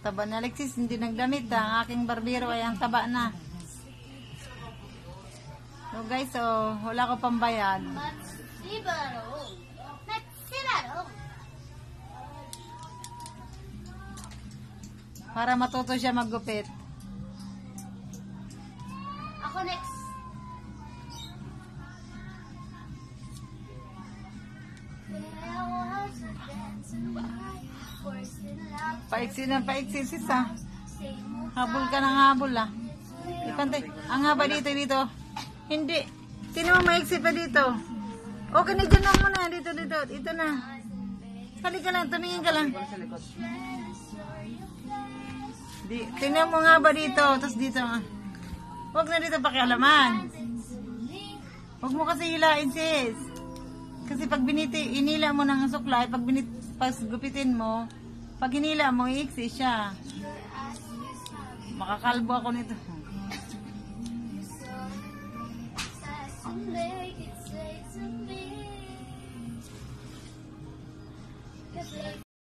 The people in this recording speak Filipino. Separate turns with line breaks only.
taba ni Alexis, hindi nagdamit ha. Ang aking barbero ay ang taba na. So guys, so wala ko pambayad. Para matuto siya maggupit.
Ako next.
Paiksi sis ha. Habol ka ng habol ha. Ipantay. Ang haba dito. Hindi. Sino mo maiksi pa dito? Okay na dyan lang muna. Dito. Ito na. Halika lang. Tumingin ka lang. Tingnan mo nga ba dito. Tapos dito. Huwag na dito pakialaman. Huwag mo kasi hilain sis. Kasi pag inila mo ng suklay, pag gupitin mo, pag hinila mo, iiksi siya. Makakalbo ako nito.